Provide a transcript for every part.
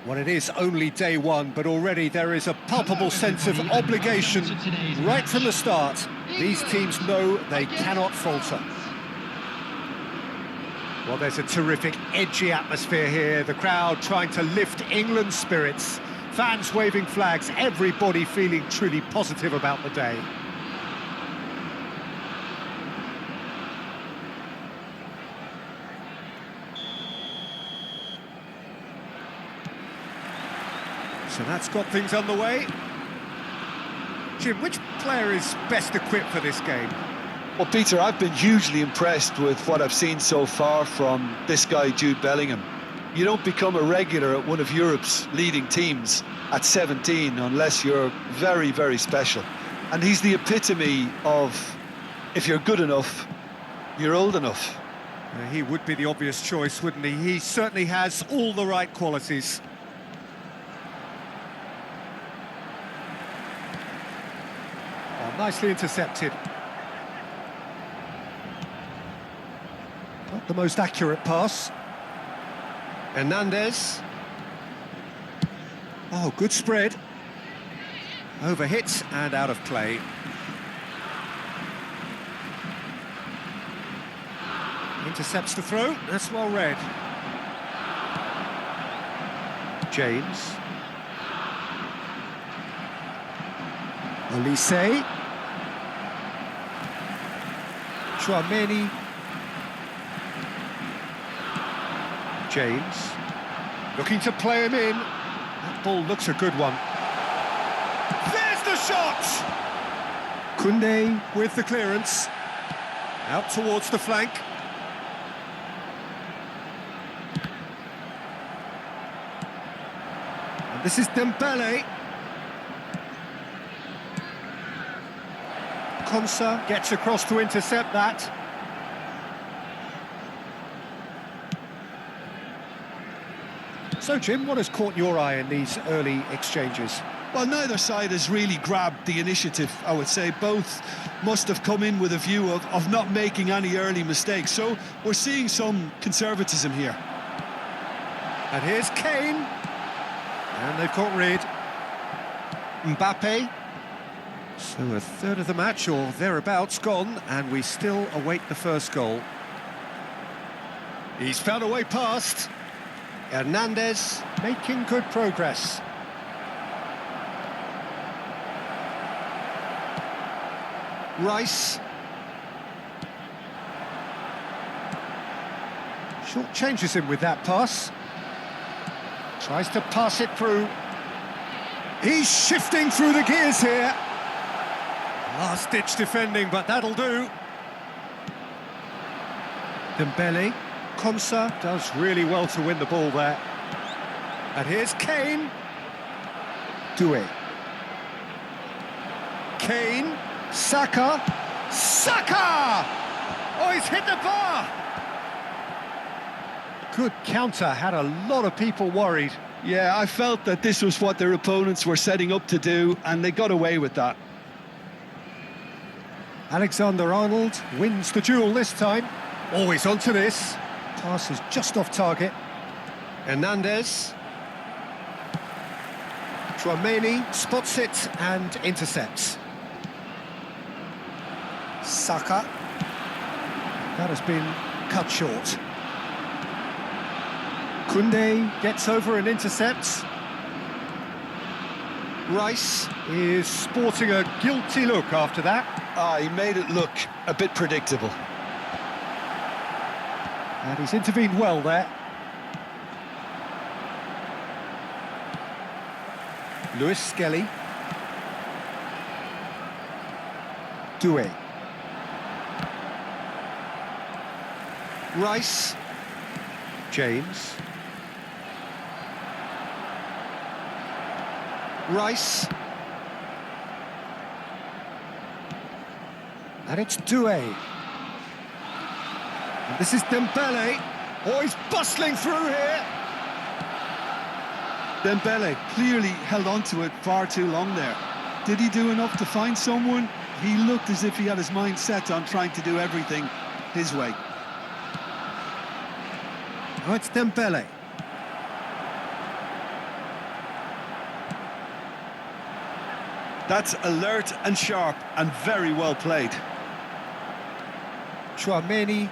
Well, it is only day one, but already there is a palpable sense of obligation right from the start. These teams know they cannot falter. Well, there's a terrific, edgy atmosphere here. The crowd trying to lift England's spirits. Fans waving flags, everybody feeling truly positive about the day. So that's got things underway. Jim, which player is best equipped for this game? Well, Peter, I've been hugely impressed with what I've seen so far from this guy, Jude Bellingham. You don't become a regular at one of Europe's leading teams at 17 unless you're very, very special. And he's the epitome of, if you're good enough, you're old enough. He would be the obvious choice, wouldn't he? He certainly has all the right qualities. Nicely intercepted. Not the most accurate pass. Hernandez. Oh, good spread. Overhit and out of play. Intercepts the throw. That's well read. James. Olise. Chouameni. James looking to play him in. That ball looks a good one. There's the shot! Koundé with the clearance. Out towards the flank. And this is Dembele. Konsa gets across to intercept that. So, Jim, what has caught your eye in these early exchanges? Well, neither side has really grabbed the initiative, I would say. Both must have come in with a view of not making any early mistakes. So we're seeing some conservatism here. And here's Kane. And they've caught rid. Mbappe. So a third of the match, or thereabouts, gone, and we still await the first goal. He's found a way past. Hernandez making good progress. Rice. Short changes him with that pass. Tries to pass it through. He's shifting through the gears here. Last-ditch defending, but that'll do. Dembele. Konsa does really well to win the ball there. And here's Kane. Doué. Kane. Saka. Saka! Oh, he's hit the bar! Good counter, had a lot of people worried. Yeah, I felt that this was what their opponents were setting up to do, and they got away with that. Alexander-Arnold wins the duel this time. Always onto this. Pass is just off target. Hernandez. Chouameni spots it and intercepts. Saka. That has been cut short. Koundé gets over and intercepts. Rice is sporting a guilty look after that. He made it look a bit predictable. And he's intervened well there. Lewis Skelly. Doué. Rice. James. Rice. And it's Doué. And this is Dembele. Oh, he's bustling through here. Dembele clearly held on to it far too long there. Did he do enough to find someone? He looked as if he had his mind set on trying to do everything his way. Oh, it's Dembele. That's alert and sharp and very well played. Chouameni.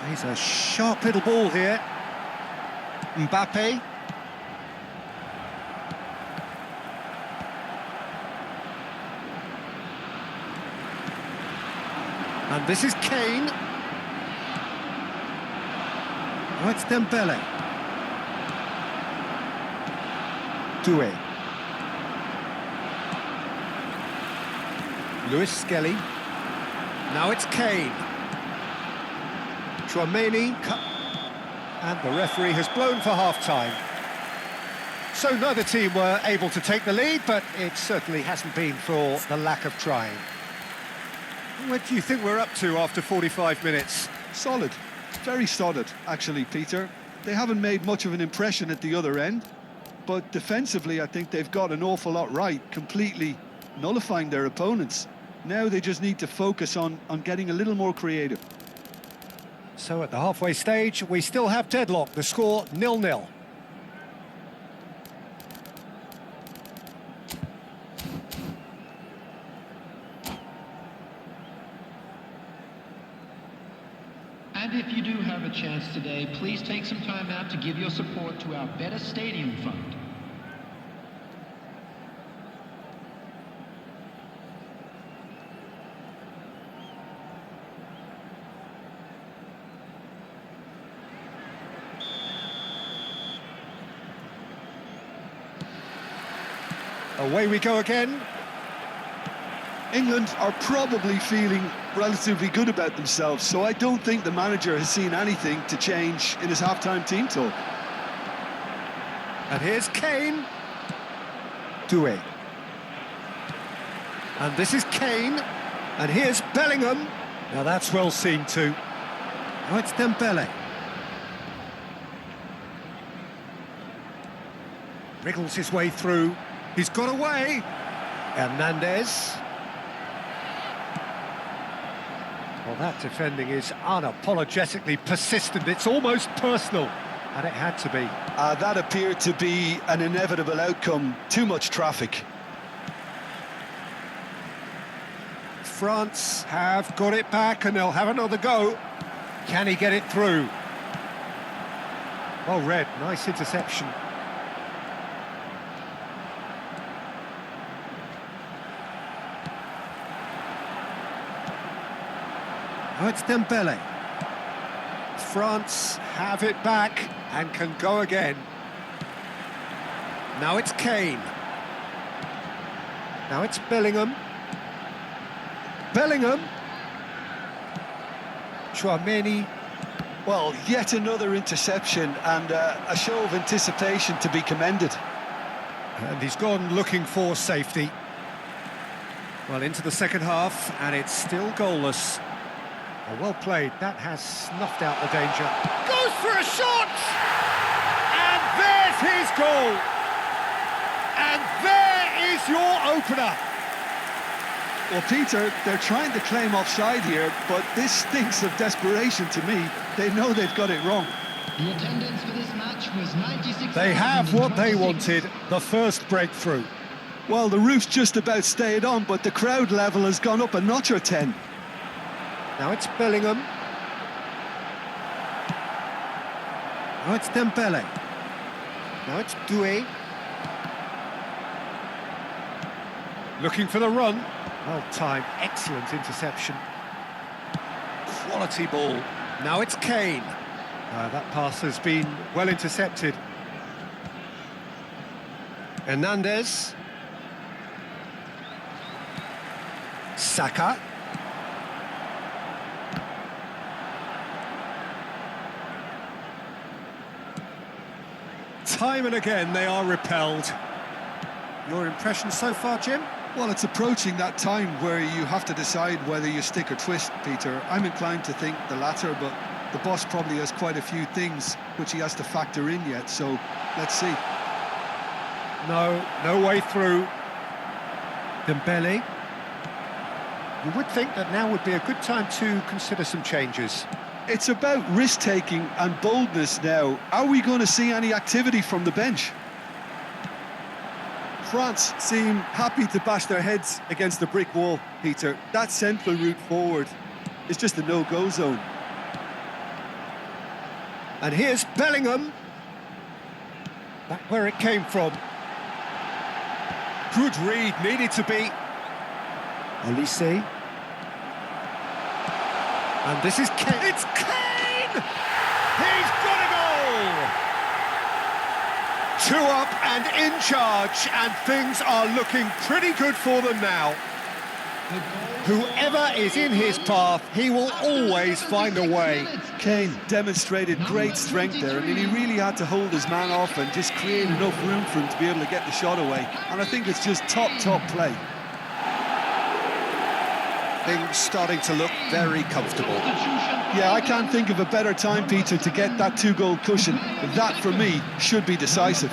He's a sharp little ball here. Mbappe. And this is Kane. Oh, it's Dembele. Doué. Lewis Skelly. Now it's Kane. Chouameni. And the referee has blown for half-time. So neither team were able to take the lead, but it certainly hasn't been for the lack of trying. What do you think we're up to after 45 minutes? Solid. Very solid, actually, Peter. They haven't made much of an impression at the other end, but defensively I think they've got an awful lot right, completely nullifying their opponents. Now they just need to focus on getting a little more creative. So at the halfway stage, we still have deadlock. The score 0-0. And if you do have a chance today, please take some time out to give your support to our Better Stadium Fund. Away we go again. England are probably feeling relatively good about themselves, so I don't think the manager has seen anything to change in his half-time team talk. And here's Kane. Doué. And this is Kane. And here's Bellingham. Now that's well seen too. Now it's Dembele. Wriggles his way through. He's got away. Hernandez. Well, that defending is unapologetically persistent. It's almost personal, and it had to be. That appeared to be an inevitable outcome. Too much traffic. France have got it back, and they'll have another go. Can he get it through? Well read, nice interception. Oh, it's Dembele. France have it back and can go again. Now it's Kane. Now it's Bellingham. Bellingham. Chouameni. Well, yet another interception and a show of anticipation to be commended. And he's gone looking for safety. Well, into the second half, and it's still goalless. Well played, that has snuffed out the danger. Goes for a shot! And there's his goal! And there is your opener! Well, Peter, they're trying to claim offside here, but this stinks of desperation to me. They know they've got it wrong. The attendance for this match was 96,000. They have what they wanted, the first breakthrough. Well, the roof's just about stayed on, but the crowd level has gone up a notch or 10. Now it's Bellingham. Now it's Dembele. Now it's Doué. Looking for the run. Well timed, excellent interception. Quality ball. Now it's Kane. That pass has been well intercepted. Hernandez. Saka. Time and again they are repelled. Your impression so far, Jim? Well, it's approaching that time where you have to decide whether you stick or twist, Peter. I'm inclined to think the latter, but the boss probably has quite a few things which he has to factor in yet, so let's see. No way through. Dembele. You would think that now would be a good time to consider some changes. It's about risk-taking and boldness now. Are we going to see any activity from the bench? France seem happy to bash their heads against the brick wall, Peter. That central route forward is just a no-go zone. And here's Bellingham. Back where it came from. Good read, needed to be. Olise. And this is Kane. It's Kane! He's got a goal! 2 up and in charge, and things are looking pretty good for them now. Whoever is in his path, he will always find a way. Kane demonstrated great strength there. I mean, he really had to hold his man off and just create enough room for him to be able to get the shot away. And I think it's just top play. Things starting to look very comfortable. Yeah, I can't think of a better time, Peter, to get that 2-goal cushion. That, for me, should be decisive.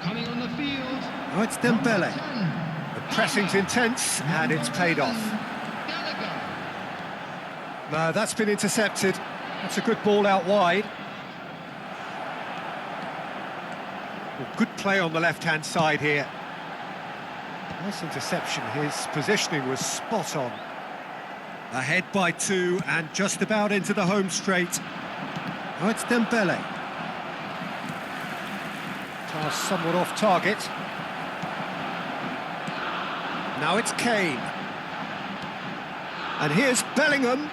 Coming on the field. Oh, it's Dembele. The pressing's intense, and it's paid off. No, that's been intercepted. That's a good ball out wide. Well, good play on the left-hand side here. Nice interception. His positioning was spot on. Ahead by 2 and just about into the home straight. Oh, it's Dembele. Pass somewhat off target. Now it's Kane. And here's Bellingham.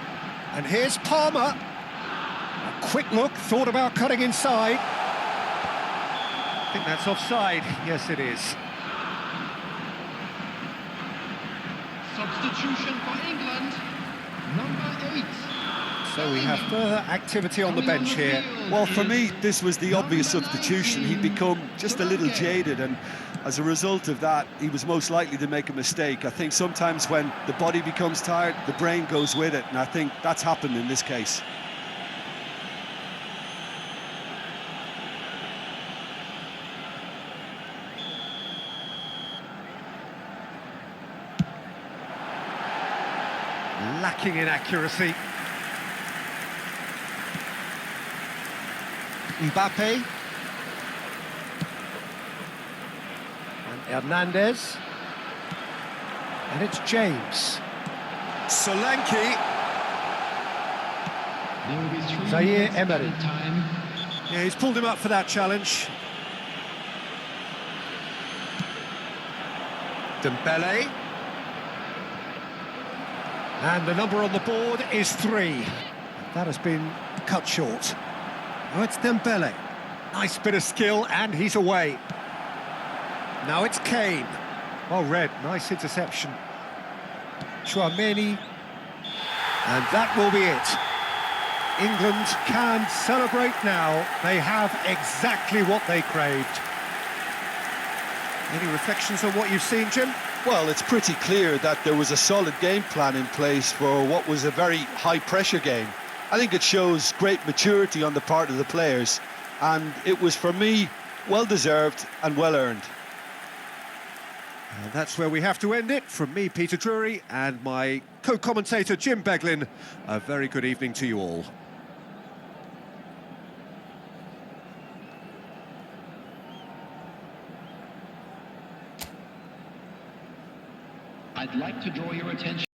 And here's Palmer. A quick look, thought about cutting inside. I think that's offside. Yes, it is. Substitution for England, number 8. So we have further activity on the bench here. Well, for me, this was the obvious substitution. He'd become just a little jaded, and as a result of that, he was most likely to make a mistake. I think sometimes when the body becomes tired, the brain goes with it, and I think that's happened in this case. Lacking in accuracy. Mbappe. And Hernandez. And it's James. Solanke. Zaire Emery. Yeah, he's pulled him up for that challenge. Dembele. And the number on the board is 3. That has been cut short. Oh, it's Dembele. Nice bit of skill, and he's away. Now it's Kane. Well read, nice interception. Chouameni. And that will be it. England can celebrate now. They have exactly what they craved. Any reflections on what you've seen, Jim? Well, it's pretty clear that there was a solid game plan in place for what was a very high-pressure game. I think it shows great maturity on the part of the players, and it was, for me, well-deserved and well-earned. And that's where we have to end it. From me, Peter Drury, and my co-commentator, Jim Beglin, a very good evening to you all. I'd like to draw your attention